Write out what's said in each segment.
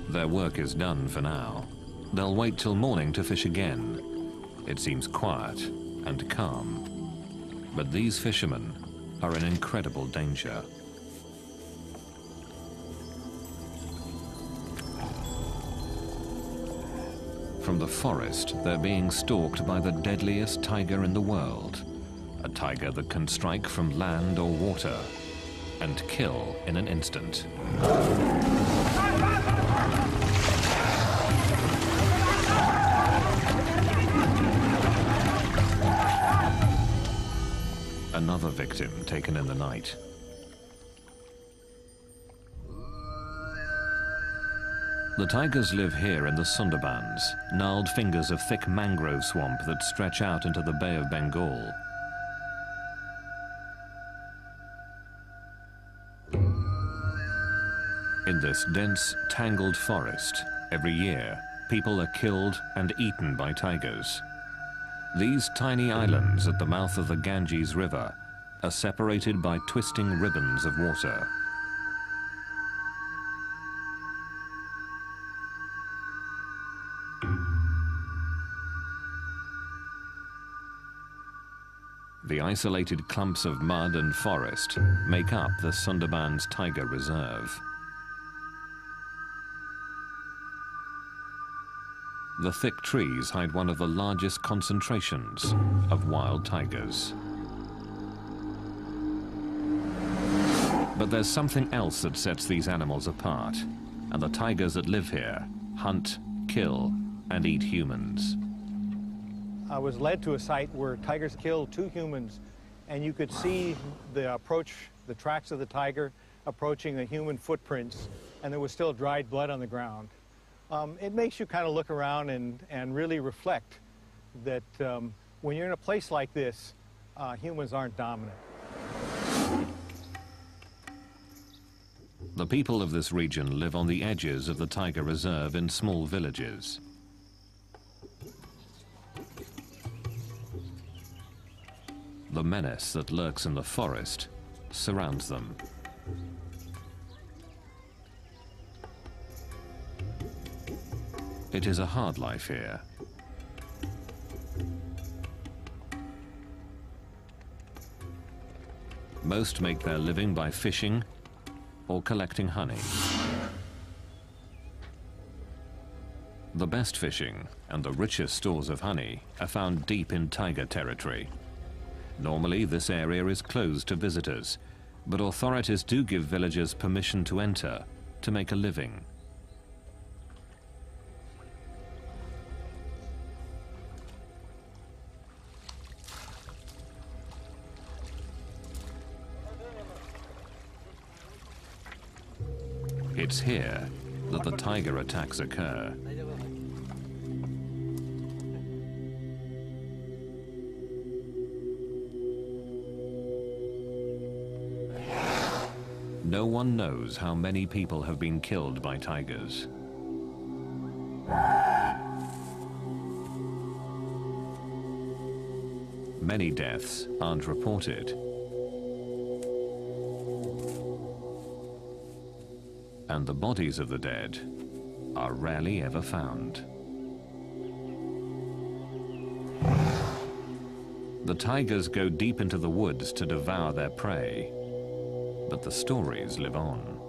Their work is done for now. They'll wait till morning to fish again. It seems quiet and calm. But these fishermen are in incredible danger. From the forest, they're being stalked by the deadliest tiger in the world. A tiger that can strike from land or water and kill in an instant. Another victim taken in the night. The tigers live here in the Sundarbans, gnarled fingers of thick mangrove swamp that stretch out into the Bay of Bengal. In this dense, tangled forest, every year, people are killed and eaten by tigers. These tiny islands at the mouth of the Ganges River are separated by twisting ribbons of water. The isolated clumps of mud and forest make up the Sundarbans Tiger Reserve. The thick trees hide one of the largest concentrations of wild tigers. But there's something else that sets these animals apart, and the tigers that live here hunt, kill, and eat humans. I was led to a site where tigers killed 2 humans, and you could see the tracks of the tiger approaching the human footprints, and there was still dried blood on the ground. It makes you kind of look around and really reflect that when you're in a place like this, humans aren't dominant. The people of this region live on the edges of the tiger reserve in small villages. The menace that lurks in the forest surrounds them. It is a hard life here. Most make their living by fishing or collecting honey. The best fishing and the richest stores of honey are found deep in tiger territory. Normally, this area is closed to visitors, but authorities do give villagers permission to enter to make a living. It's here that the tiger attacks occur. No one knows how many people have been killed by tigers. Many deaths aren't reported. And the bodies of the dead are rarely ever found. The tigers go deep into the woods to devour their prey, but the stories live on.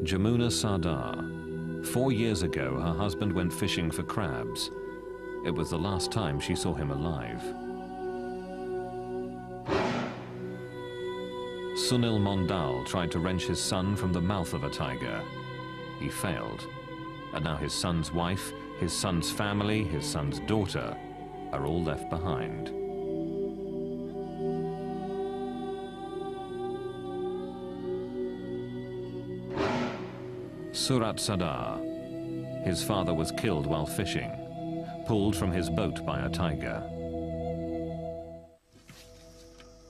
Jamuna Sardar. 4 years ago, her husband went fishing for crabs. It was the last time she saw him alive. Sunil Mondal tried to wrench his son from the mouth of a tiger. He failed. And now his son's wife, his son's family, his son's daughter are all left behind. Surat Sadar. His father was killed while fishing, pulled from his boat by a tiger.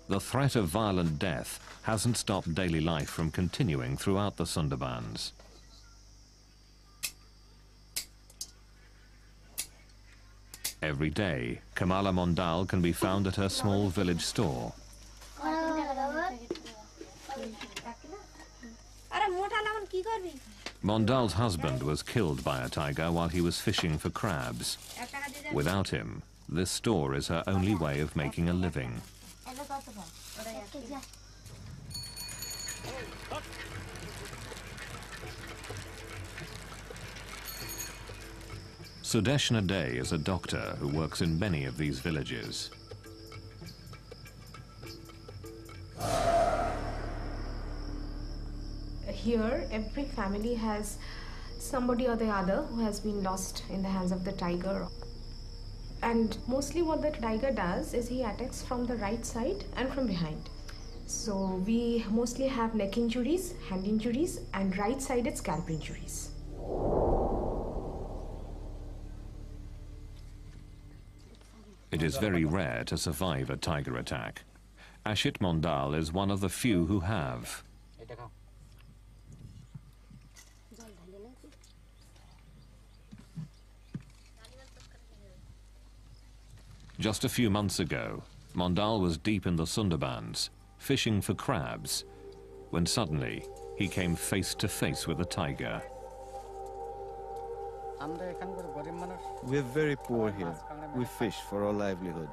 The threat of violent death hasn't stopped daily life from continuing throughout the Sundarbans. Every day, Kamala Mondal can be found at her small village store. Mondal's husband was killed by a tiger while he was fishing for crabs. Without him, this store is her only way of making a living. Sudeshna Day is a doctor who works in many of these villages. Here, every family has somebody or the other who has been lost in the hands of the tiger. And mostly what the tiger does is he attacks from the right side and from behind. So we mostly have neck injuries, hand injuries, and right-sided scalp injuries. It is very rare to survive a tiger attack. Ashit Mondal is one of the few who have. Just a few months ago, Mondal was deep in the Sundarbans, fishing for crabs, when suddenly he came face to face with a tiger. We're very poor here. We fish for our livelihood.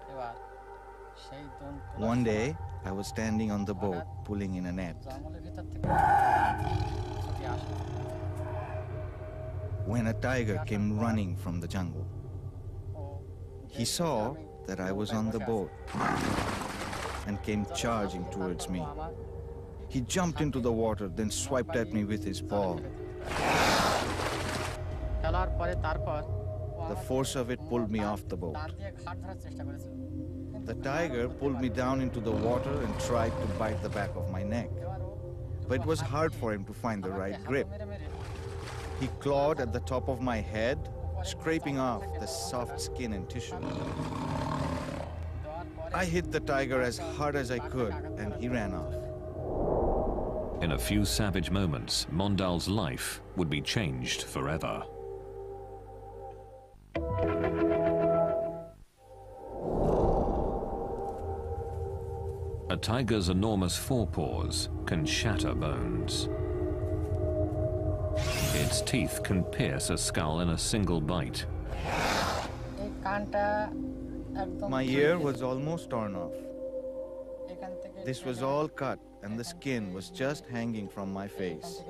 One day, I was standing on the boat, pulling in a net. When a tiger came running from the jungle. He saw that I was on the boat and came charging towards me. He jumped into the water, then swiped at me with his paw. The force of it pulled me off the boat. The tiger pulled me down into the water and tried to bite the back of my neck. But it was hard for him to find the right grip. He clawed at the top of my head, scraping off the soft skin and tissue. I hit the tiger as hard as I could, and he ran off. In a few savage moments, Mondal's life would be changed forever. A tiger's enormous forepaws can shatter bones. Its teeth can pierce a skull in a single bite. My ear was almost torn off. This was all cut, and the skin was just hanging from my face.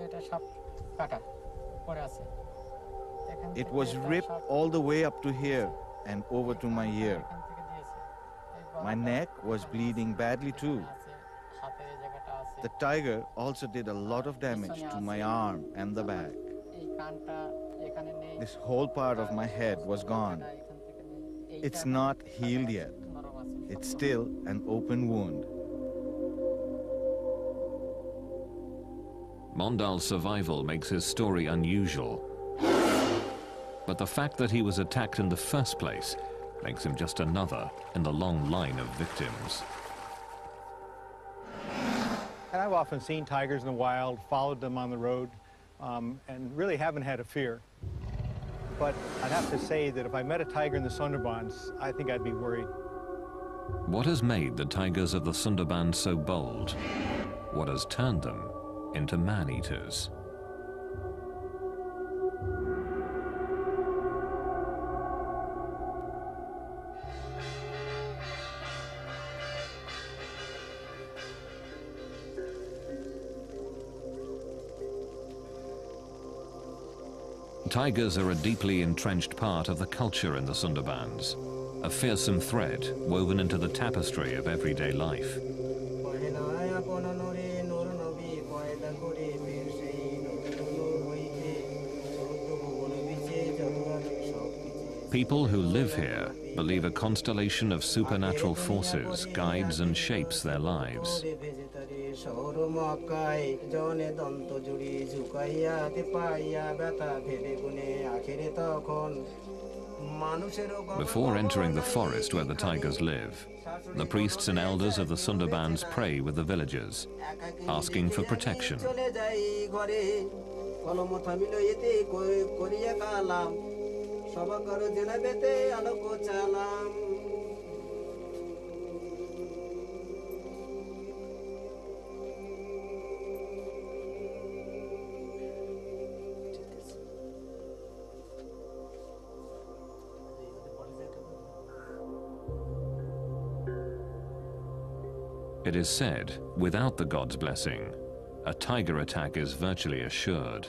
It was ripped all the way up to here and over to my ear. My neck was bleeding badly too. The tiger also did a lot of damage to my arm and the back. This whole part of my head was gone. It's not healed yet. It's still an open wound. Mondal's survival makes his story unusual. But the fact that he was attacked in the first place makes him just another in the long line of victims. And I've often seen tigers in the wild, followed them on the road, and really haven't had a fear. But I'd have to say that if I met a tiger in the Sundarbans, I think I'd be worried. What has made the tigers of the Sundarbans so bold? What has turned them into man-eaters? Tigers are a deeply entrenched part of the culture in the Sundarbans, a fearsome thread woven into the tapestry of everyday life. People who live here believe a constellation of supernatural forces guides and shapes their lives. Before entering the forest where the tigers live, the priests and elders of the Sundarbans pray with the villagers, asking for protection. It is said, without the god's blessing, a tiger attack is virtually assured.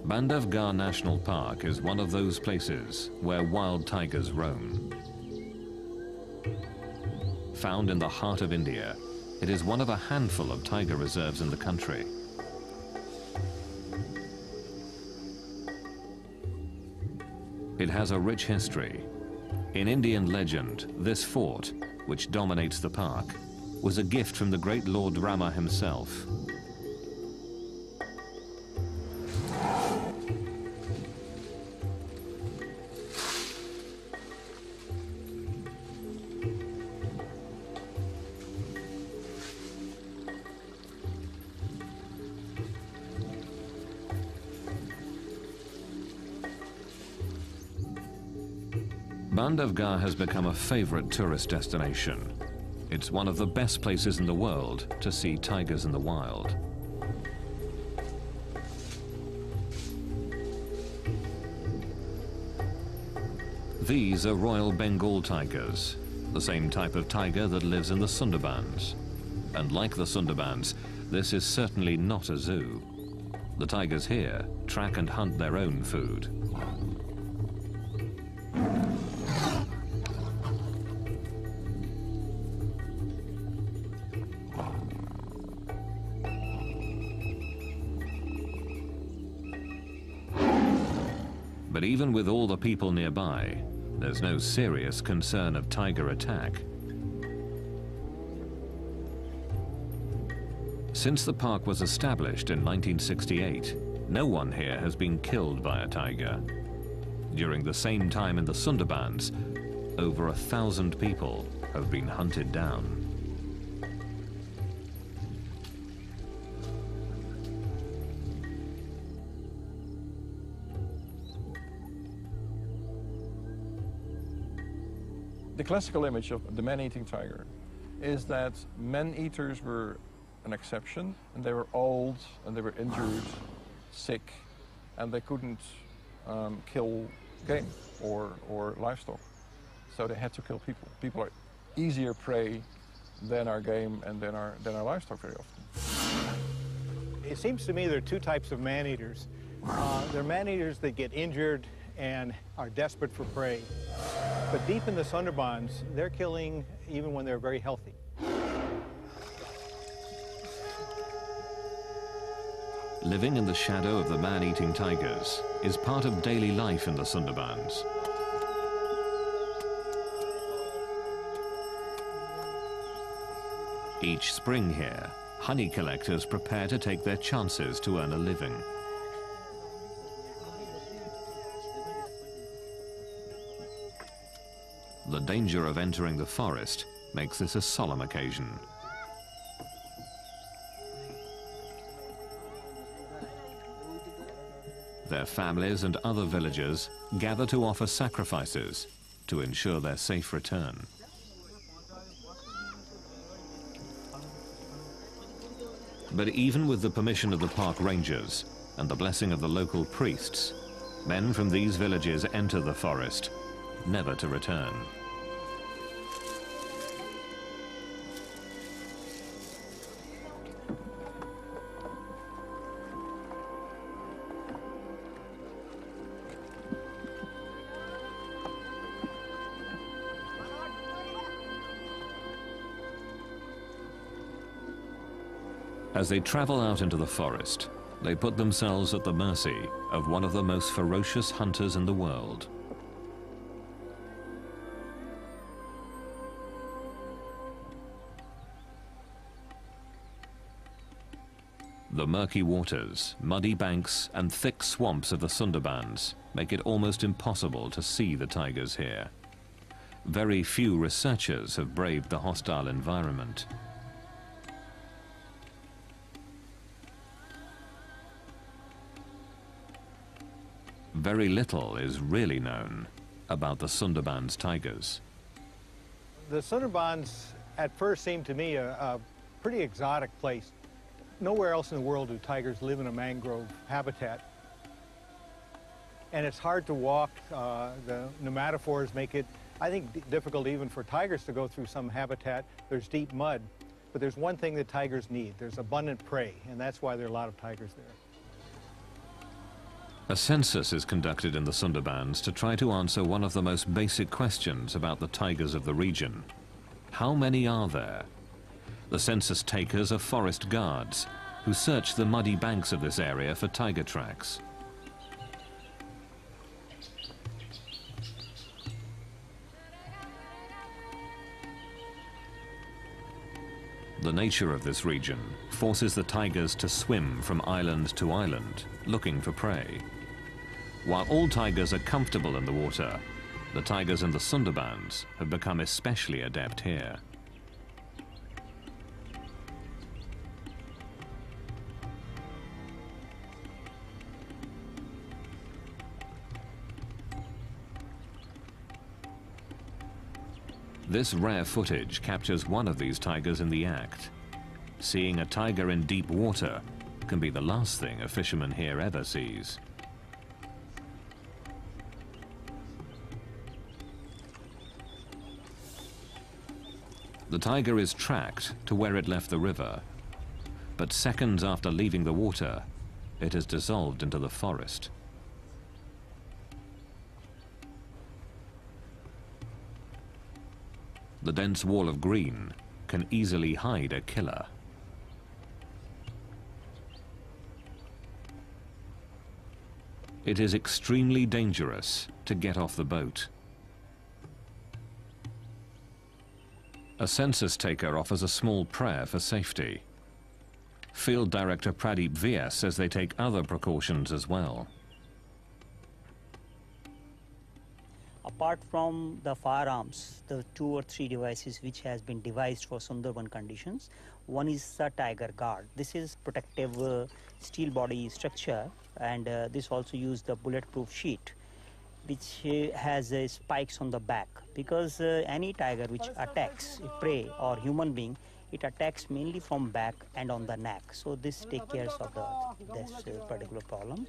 Bandhavgarh National Park is one of those places where wild tigers roam. Found in the heart of India, it is one of a handful of tiger reserves in the country. It has a rich history. In Indian legend, this fort, which dominates the park, was a gift from the great Lord Rama himself. Bandhavgarh has become a favorite tourist destination. It's one of the best places in the world to see tigers in the wild. These are Royal Bengal tigers, the same type of tiger that lives in the Sundarbans. And like the Sundarbans, this is certainly not a zoo. The tigers here track and hunt their own food. But even with all the people nearby, there's no serious concern of tiger attack. Since the park was established in 1968, no one here has been killed by a tiger. During the same time in the Sundarbans, over 1,000 people have been hunted down. The classical image of the man-eating tiger is that man-eaters were an exception, and they were old, and they were injured, sick, and they couldn't kill game or livestock. So they had to kill people. People are easier prey than our game and than our livestock very often. It seems to me there are two types of man-eaters. There are man-eaters that get injured and are desperate for prey. But deep in the Sundarbans, they're killing even when they're very healthy. Living in the shadow of the man-eating tigers is part of daily life in the Sundarbans. Each spring here, honey collectors prepare to take their chances to earn a living. The danger of entering the forest makes this a solemn occasion. Their families and other villagers gather to offer sacrifices to ensure their safe return. But even with the permission of the park rangers and the blessing of the local priests, men from these villages enter the forest, never to return. As they travel out into the forest, they put themselves at the mercy of one of the most ferocious hunters in the world. The murky waters, muddy banks, and thick swamps of the Sundarbans make it almost impossible to see the tigers here. Very few researchers have braved the hostile environment. Very little is really known about the Sundarbans tigers. The Sundarbans at first seemed to me a pretty exotic place. Nowhere else in the world do tigers live in a mangrove habitat. And it's hard to walk. The pneumatophores make it, I think, difficult even for tigers to go through some habitat. There's deep mud. But there's one thing that tigers need. There's abundant prey, and that's why there are a lot of tigers there. A census is conducted in the Sundarbans to try to answer one of the most basic questions about the tigers of the region. How many are there? The census takers are forest guards who search the muddy banks of this area for tiger tracks. The nature of this region forces the tigers to swim from island to island, looking for prey. While all tigers are comfortable in the water, the tigers in the Sundarbans have become especially adept here. This rare footage captures one of these tigers in the act. Seeing a tiger in deep water can be the last thing a fisherman here ever sees. The tiger is tracked to where it left the river, but seconds after leaving the water, it has dissolved into the forest. The dense wall of green can easily hide a killer. It is extremely dangerous to get off the boat. A census taker offers a small prayer for safety. Field Director Pradeep VS says they take other precautions as well. Apart from the firearms, the 2 or 3 devices which has been devised for Sundarban conditions, one is the tiger guard. This is protective steel body structure, and this also use the bulletproof sheet, which has spikes on the back, because any tiger which attacks a prey or human being, it attacks mainly from back and on the neck. So this takes care of this particular problem.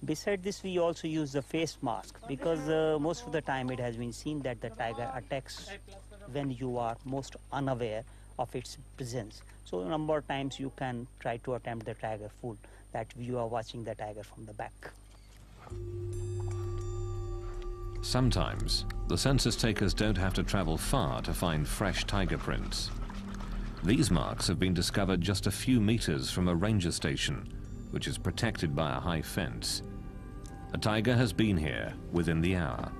Beside this, we also use the face mask, because most of the time it has been seen that the tiger attacks when you are most unaware of its presence. So a number of times you can try to attempt the tiger fool, that you are watching the tiger from the back. Sometimes, the census takers don't have to travel far to find fresh tiger prints. These marks have been discovered just a few meters from a ranger station, which is protected by a high fence. A tiger has been here within the hour.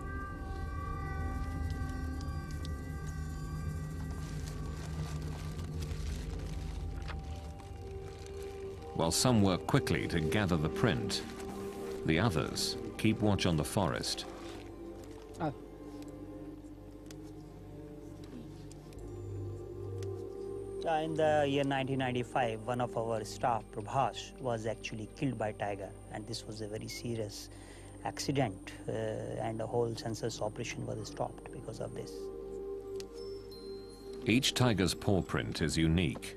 While some work quickly to gather the print, the others keep watch on the forest. In the year 1995, one of our staff, Prabhas, was actually killed by tiger, and this was a very serious accident, and the whole census operation was stopped because of this. Each tiger's paw print is unique,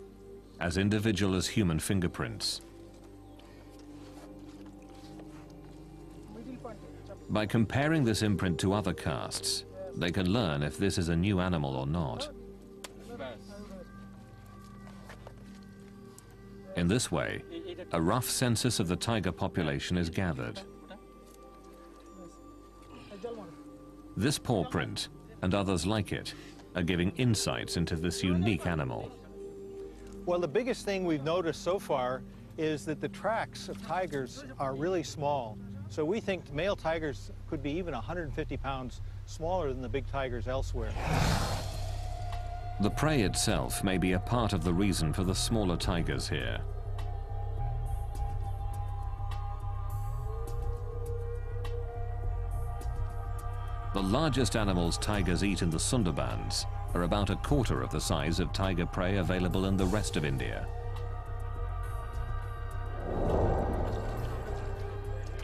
as individual as human fingerprints. By comparing this imprint to other casts, they can learn if this is a new animal or not. In this way, a rough census of the tiger population is gathered. This paw print, and others like it, are giving insights into this unique animal. Well, the biggest thing we've noticed so far is that the tracks of tigers are really small. So we think male tigers could be even 150 pounds smaller than the big tigers elsewhere. The prey itself may be a part of the reason for the smaller tigers here. The largest animals tigers eat in the Sundarbans are about a quarter of the size of tiger prey available in the rest of India.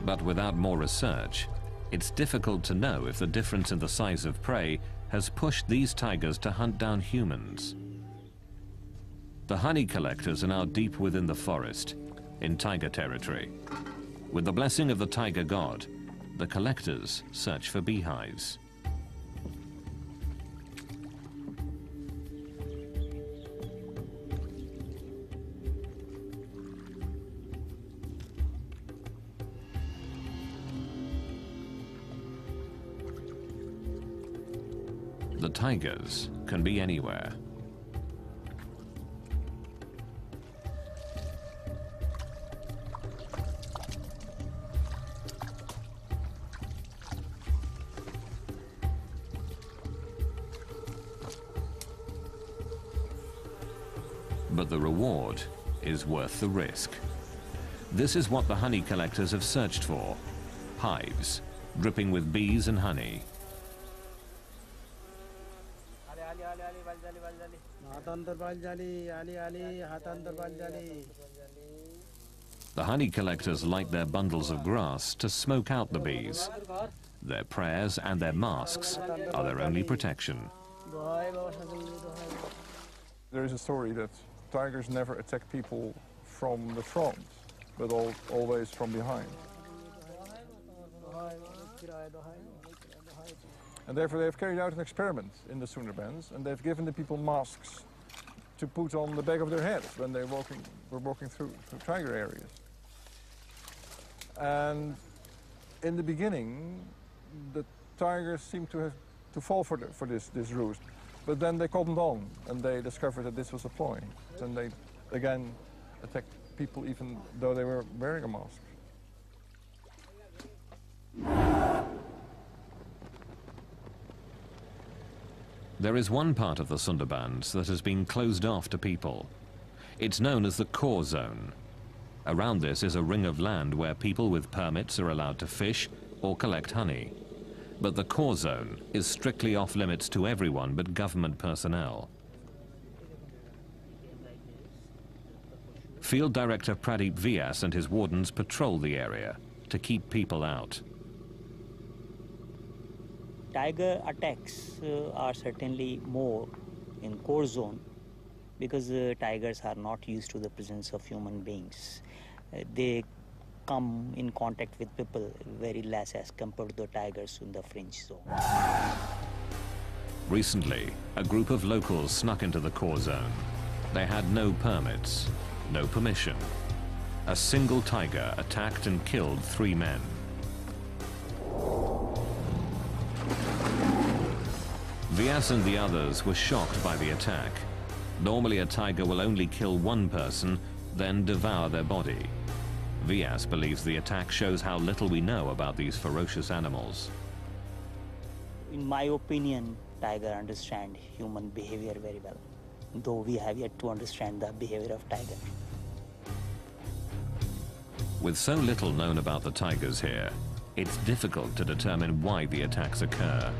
But without more research, it's difficult to know if the difference in the size of prey has pushed these tigers to hunt down humans. The honey collectors are now deep within the forest, in tiger territory. With the blessing of the tiger god, the collectors search for beehives. The tigers can be anywhere. But the reward is worth the risk. This is what the honey collectors have searched for: hives dripping with bees and honey. The honey collectors light their bundles of grass to smoke out the bees. Their prayers and their masks are their only protection. There is a story that tigers never attack people from the front, but always from behind. And therefore they've carried out an experiment in the Sundarbans, and they've given the people masks to put on the back of their heads when they were walking through tiger areas. And in the beginning, the tigers seemed to fall for this ruse. But then they cottoned on, and they discovered that this was a ploy. And they again attacked people even though they were wearing a mask. There is one part of the Sundarbans that has been closed off to people. It's known as the core zone. Around this is a ring of land where people with permits are allowed to fish or collect honey. But the core zone is strictly off limits to everyone but government personnel. Field Director Pradeep Vyas and his wardens patrol the area to keep people out. Tiger attacks are certainly more in core zone because tigers are not used to the presence of human beings. They come in contact with people very less as compared to the tigers in the fringe zone. Recently, a group of locals snuck into the core zone. They had no permits, no permission. A single tiger attacked and killed 3 men. Vyas and the others were shocked by the attack. Normally a tiger will only kill one person, then devour their body. Vyas believes the attack shows how little we know about these ferocious animals. In my opinion, tiger understand human behavior very well, though we have yet to understand the behavior of tiger. With so little known about the tigers here, it's difficult to determine why the attacks occur.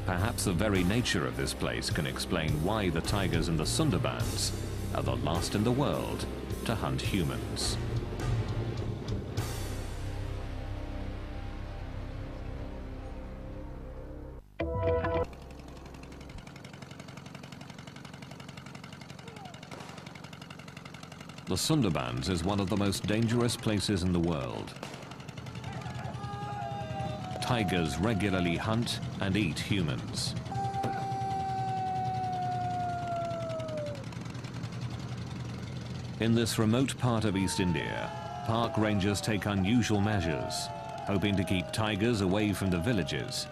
Perhaps the very nature of this place can explain why the tigers in the Sundarbans are the last in the world to hunt humans. The Sundarbans is one of the most dangerous places in the world. Tigers regularly hunt and eat humans. In this remote part of East India, park rangers take unusual measures, hoping to keep tigers away from the villages,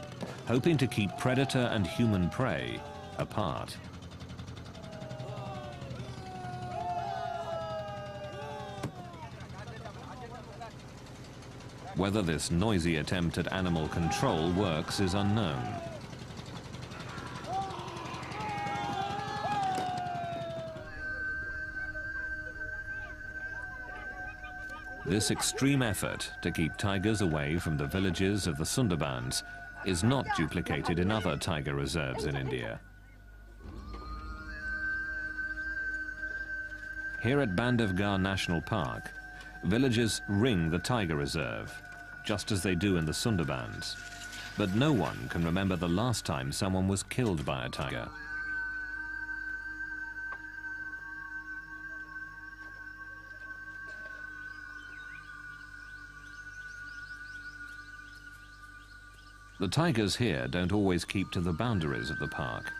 hoping to keep predator and human prey apart. Whether this noisy attempt at animal control works is unknown. This extreme effort to keep tigers away from the villages of the Sundarbans is not duplicated in other tiger reserves in India. Here at Bandhavgarh National Park, villagers ring the tiger reserve, just as they do in the Sundarbans. But no one can remember the last time someone was killed by a tiger. The tigers here don't always keep to the boundaries of the park.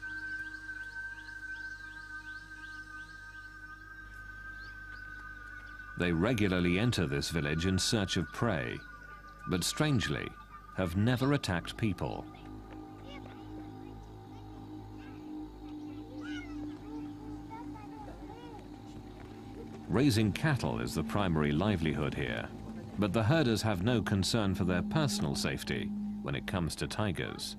They regularly enter this village in search of prey, but strangely, have never attacked people. Raising cattle is the primary livelihood here, but the herders have no concern for their personal safety when it comes to tigers.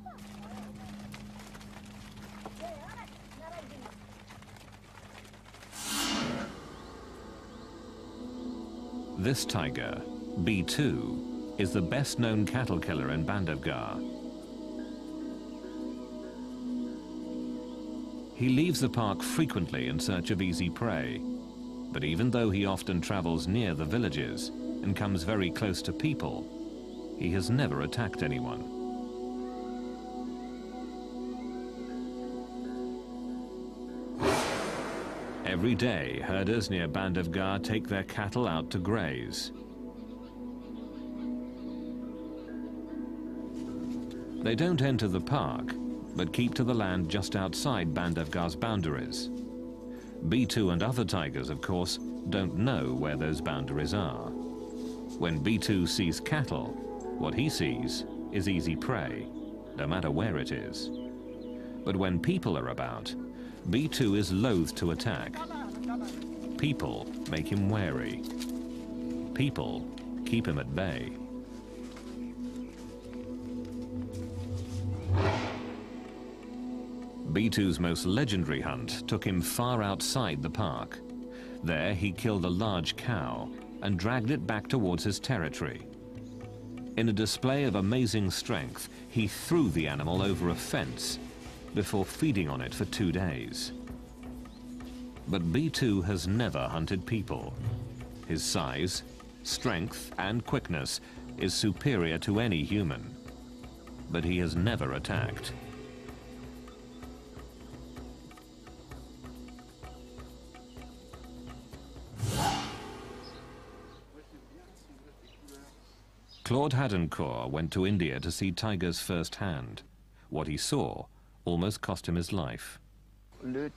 This tiger, B2, is the best-known cattle killer in Bandhavgarh. He leaves the park frequently in search of easy prey, but even though he often travels near the villages and comes very close to people, he has never attacked anyone. Every day, herders near Bandhavgarh take their cattle out to graze. They don't enter the park, but keep to the land just outside Bandhavgarh's boundaries. B2 and other tigers, of course, don't know where those boundaries are. When B2 sees cattle, what he sees is easy prey, no matter where it is. But when people are about, B2 is loath to attack. People make him wary. People keep him at bay. B2's most legendary hunt took him far outside the park. There he killed a large cow and dragged it back towards his territory. In a display of amazing strength, he threw the animal over a fence before feeding on it for 2 days. But B2 has never hunted people. His size, strength, and quickness is superior to any human. But he has never attacked. Claude Hadencourt went to India to see tigers firsthand. What he saw almost cost him his life. The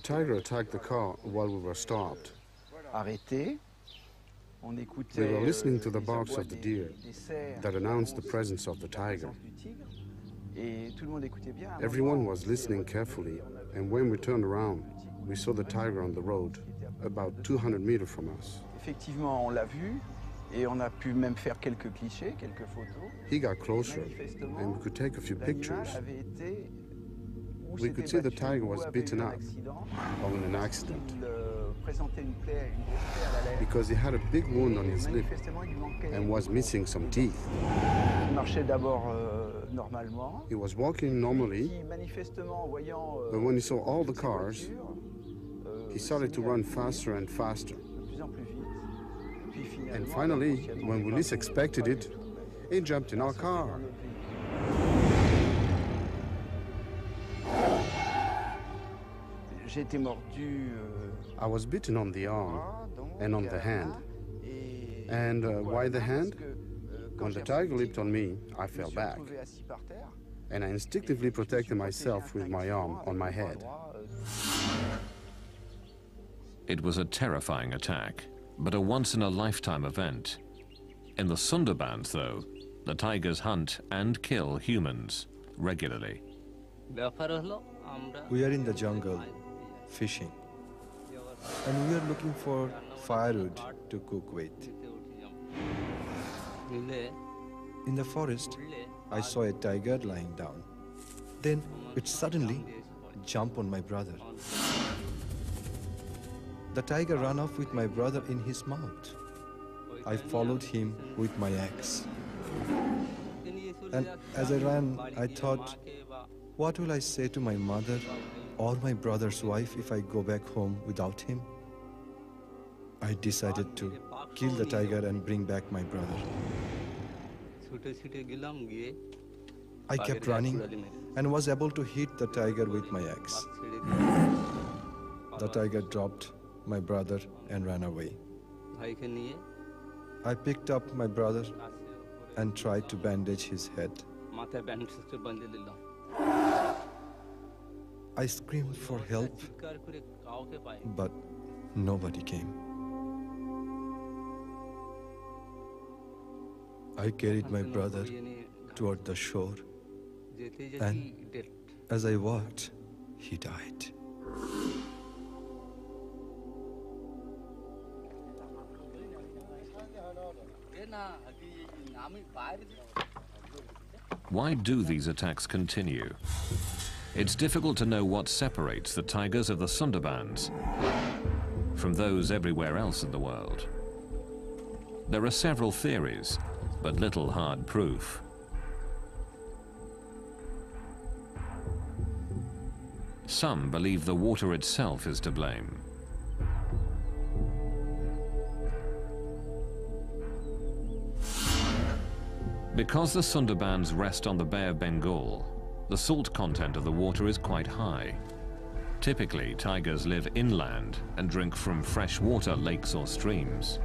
tiger attacked the car while we were stopped. We were listening to the barks of the deer that announced the presence of the tiger. Everyone was listening carefully, and when we turned around, we saw the tiger on the road, about 200 meters from us. He got closer, and we could take a few pictures. We could see the tiger was beaten up or in an accident because he had a big wound on his lip and was missing some teeth. He was walking normally, but when he saw all the cars, he started to run faster and faster. And finally, when we least expected it, he jumped in our car. I was bitten on the arm and on the hand. And why the hand? When the tiger leaped on me, I fell back. And I instinctively protected myself with my arm on my head. It was a terrifying attack, but a once-in-a-lifetime event. In the Sundarbans, though, the tigers hunt and kill humans regularly. We are in the jungle, fishing, and we are looking for firewood to cook with. In the forest, I saw a tiger lying down. Then it suddenly jumped on my brother. The tiger ran off with my brother in his mouth. I followed him with my axe. And as I ran, I thought, what will I say to my mother or my brother's wife if I go back home without him? I decided to kill the tiger and bring back my brother. I kept running and was able to hit the tiger with my axe. The tiger dropped my brother and ran away. I picked up my brother and tried to bandage his head. I screamed for help, but nobody came. I carried my brother toward the shore, and as I walked, he died. Why do these attacks continue? It's difficult to know what separates the tigers of the Sundarbans from those everywhere else in the world. There are several theories, but little hard proof. Some believe the water itself is to blame. Because the Sundarbans rest on the Bay of Bengal, the salt content of the water is quite high. Typically, tigers live inland and drink from freshwater lakes or streams.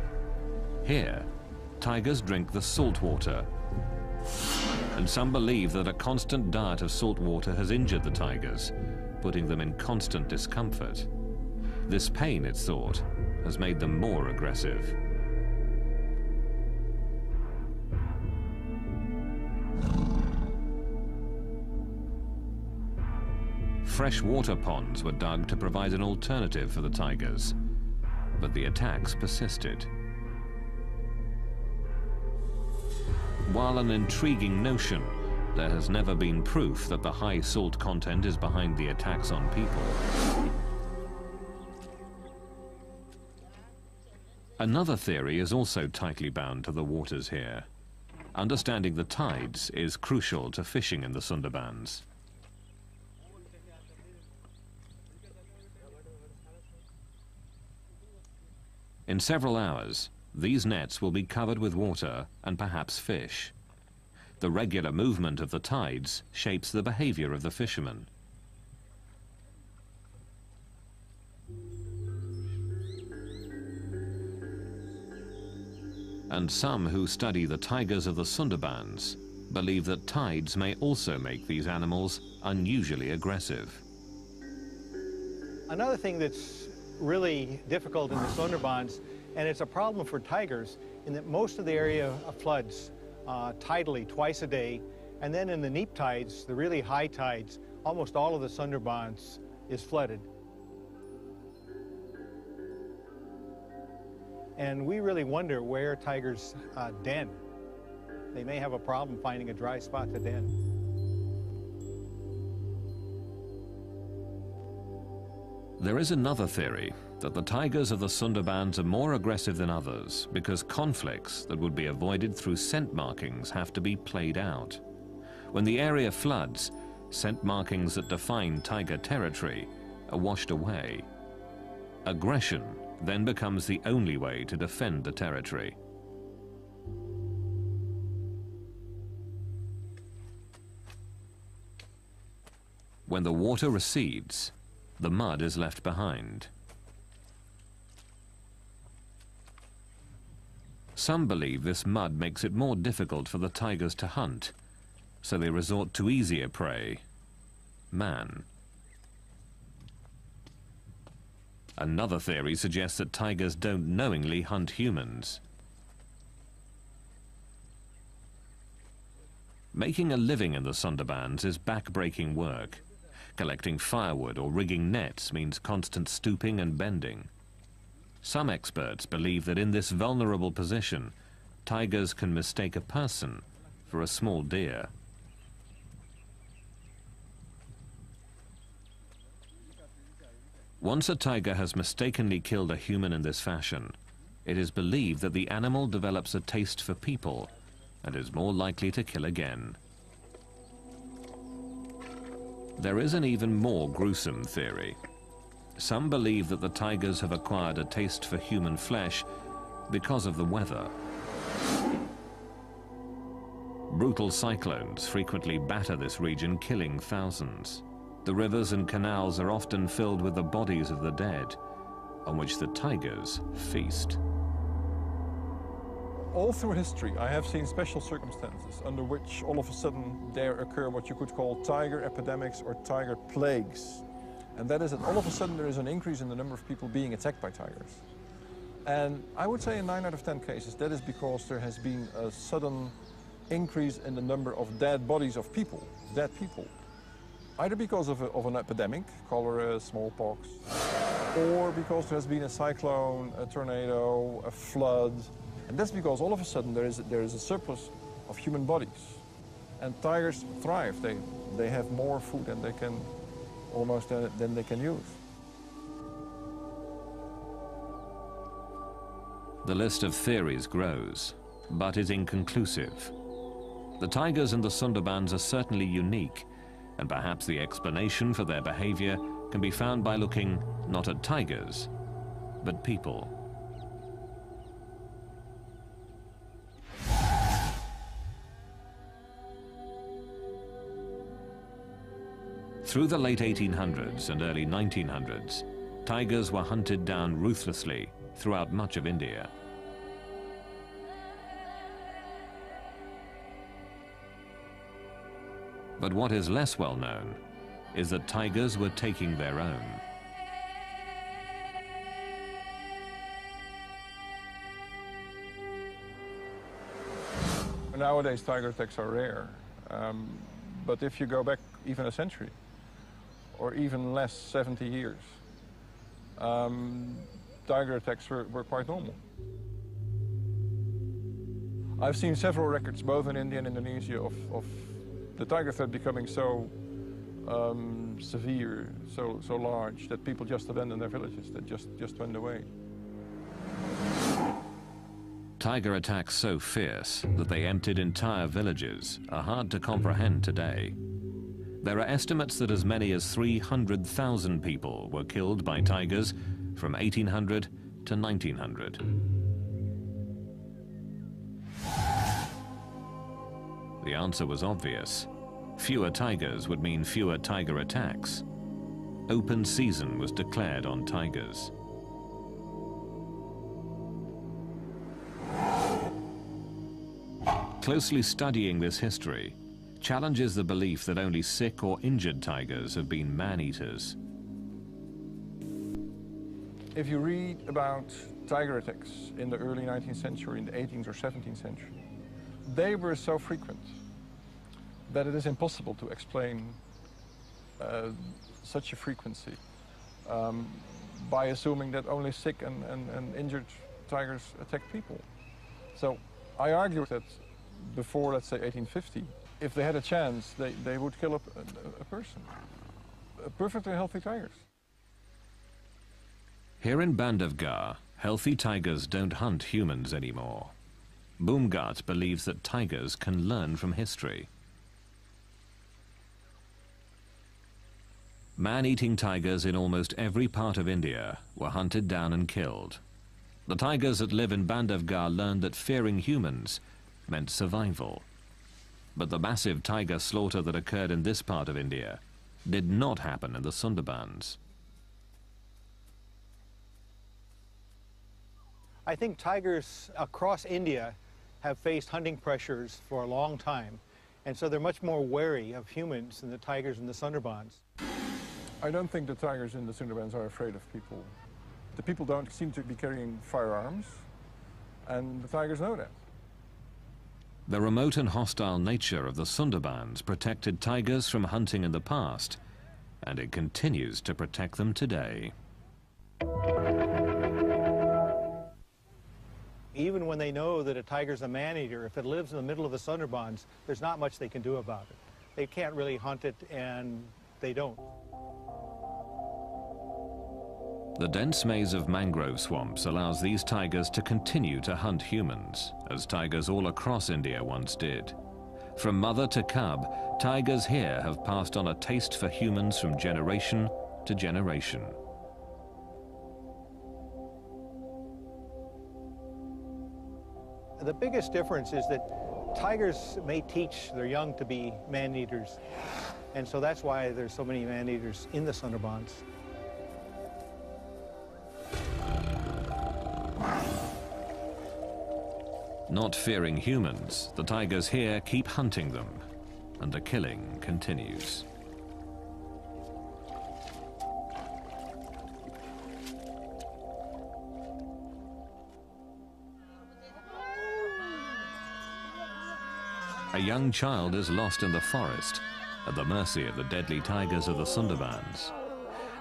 Here, tigers drink the salt water, and some believe that a constant diet of salt water has injured the tigers, putting them in constant discomfort. This pain, it's thought, has made them more aggressive. Fresh water ponds were dug to provide an alternative for the tigers, but the attacks persisted. While an intriguing notion, there has never been proof that the high salt content is behind the attacks on people. Another theory is also tightly bound to the waters here. Understanding the tides is crucial to fishing in the Sundarbans. In several hours, these nets will be covered with water and perhaps fish. The regular movement of the tides shapes the behavior of the fishermen. And some who study the tigers of the Sundarbans believe that tides may also make these animals unusually aggressive. Another thing that's really difficult in the Sundarbans, and it's a problem for tigers, in that most of the area floods tidally twice a day, and then in the neap tides, the really high tides, almost all of the Sundarbans is flooded. And we really wonder where tigers den. They may have a problem finding a dry spot to den. There is another theory that the tigers of the Sundarbans are more aggressive than others because conflicts that would be avoided through scent markings have to be played out. When the area floods, scent markings that define tiger territory are washed away. Aggression then becomes the only way to defend the territory. When the water recedes, the mud is left behind. Some believe this mud makes it more difficult for the tigers to hunt, so they resort to easier prey, man. Another theory suggests that tigers don't knowingly hunt humans. Making a living in the Sundarbans is back-breaking work. Collecting firewood or rigging nets means constant stooping and bending. Some experts believe that in this vulnerable position, tigers can mistake a person for a small deer. Once a tiger has mistakenly killed a human in this fashion, it is believed that the animal develops a taste for people and is more likely to kill again. There is an even more gruesome theory. Some believe that the tigers have acquired a taste for human flesh because of the weather. Brutal cyclones frequently batter this region, killing thousands. The rivers and canals are often filled with the bodies of the dead, on which the tigers feast. All through history, I have seen special circumstances under which all of a sudden there occur what you could call tiger epidemics or tiger plagues. And that is that all of a sudden there is an increase in the number of people being attacked by tigers. And I would say in 9 out of 10 cases, that is because there has been a sudden increase in the number of dead bodies of people, dead people. Either because of an epidemic, cholera, smallpox, or because there has been a cyclone, a tornado, a flood. And that's because all of a sudden there is a surplus of human bodies. And tigers thrive. They have more food than they can than they can use. The list of theories grows, but is inconclusive. The tigers in the Sundarbans are certainly unique, and perhaps the explanation for their behavior can be found by looking not at tigers, but people. Through the late 1800s and early 1900s, tigers were hunted down ruthlessly throughout much of India. But what is less well known is that tigers were taking their own. Nowadays, tiger attacks are rare. But if you go back even a century, or even less, 70 years, tiger attacks were quite normal. I've seen several records, both in India and Indonesia, of the tiger threat becoming so severe, so large, that people just abandoned their villages, that just went away. Tiger attacks so fierce that they emptied entire villages are hard to comprehend today. There are estimates that as many as 300,000 people were killed by tigers from 1800 to 1900. The answer was obvious. Fewer tigers would mean fewer tiger attacks. Open season was declared on tigers. Closely studying this history challenges the belief that only sick or injured tigers have been man-eaters. If you read about tiger attacks in the early 19th century, in the 18th or 17th century, they were so frequent that it is impossible to explain such a frequency by assuming that only sick and injured tigers attack people. So I argue that before, let's say, 1850, if they had a chance, they would kill a person. Perfectly healthy tigers. Here in Bandhavgarh, healthy tigers don't hunt humans anymore. Boomgart believes that tigers can learn from history. Man-eating tigers in almost every part of India were hunted down and killed. The tigers that live in Bandhavgarh learned that fearing humans meant survival. But the massive tiger slaughter that occurred in this part of India did not happen in the Sundarbans. I think tigers across India have faced hunting pressures for a long time, and so they're much more wary of humans than the tigers in the Sundarbans. I don't think the tigers in the Sundarbans are afraid of people. The people don't seem to be carrying firearms, and the tigers know that. The remote and hostile nature of the Sundarbans protected tigers from hunting in the past, and it continues to protect them today. Even when they know that a tiger's a man-eater, if it lives in the middle of the Sundarbans, there's not much they can do about it. They can't really hunt it, and they don't. The dense maze of mangrove swamps allows these tigers to continue to hunt humans, as tigers all across India once did. From mother to cub, tigers here have passed on a taste for humans from generation to generation. The biggest difference is that tigers may teach their young to be man-eaters, and so that's why there's so many man-eaters in the Sundarbans. Not fearing humans, the tigers here keep hunting them, and the killing continues. A young child is lost in the forest, at the mercy of the deadly tigers of the Sundarbans.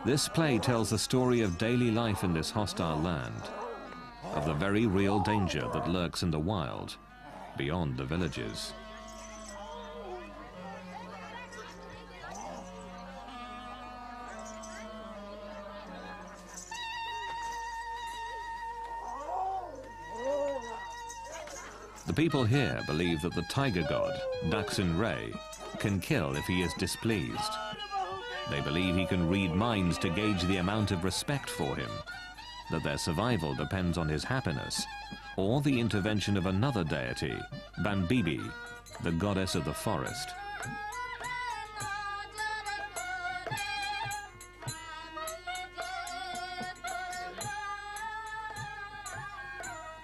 This play tells the story of daily life in this hostile land, of the very real danger that lurks in the wild, beyond the villages. The people here believe that the tiger god, Daksin Ray, can kill if he is displeased. They believe he can read minds to gauge the amount of respect for him, that their survival depends on his happiness, or the intervention of another deity, Banbibi, the goddess of the forest.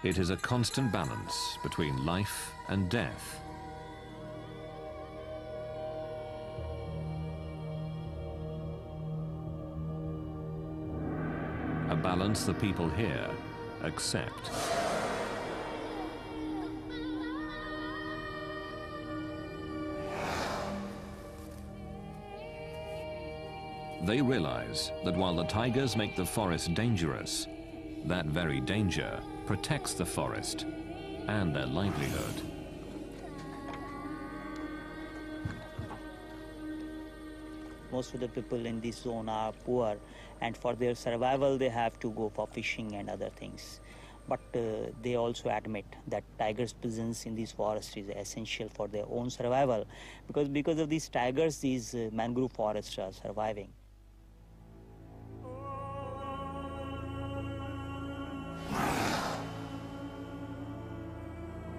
It is a constant balance between life and death. A balance the people here accept. They realize that while the tigers make the forest dangerous, that very danger protects the forest and their livelihood. Most of the people in this zone are poor, and for their survival they have to go for fishing and other things. But they also admit that tigers' presence in this forest is essential for their own survival, because of these tigers, these mangrove forests are surviving.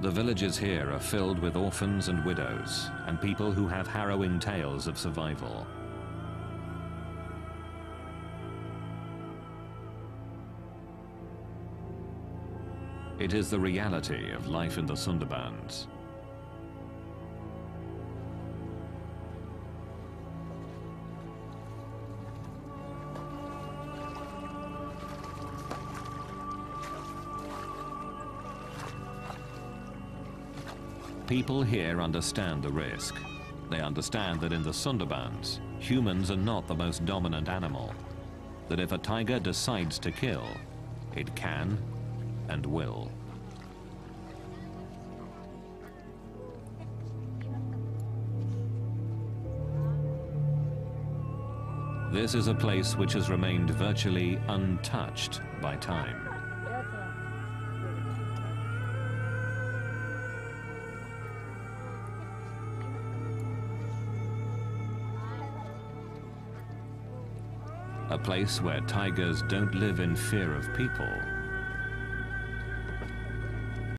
The villages here are filled with orphans and widows, and people who have harrowing tales of survival. It is the reality of life in the Sundarbans. People here understand the risk. They understand that in the Sundarbans, humans are not the most dominant animal. That if a tiger decides to kill, it can and will. This is a place which has remained virtually untouched by time. A place where tigers don't live in fear of people,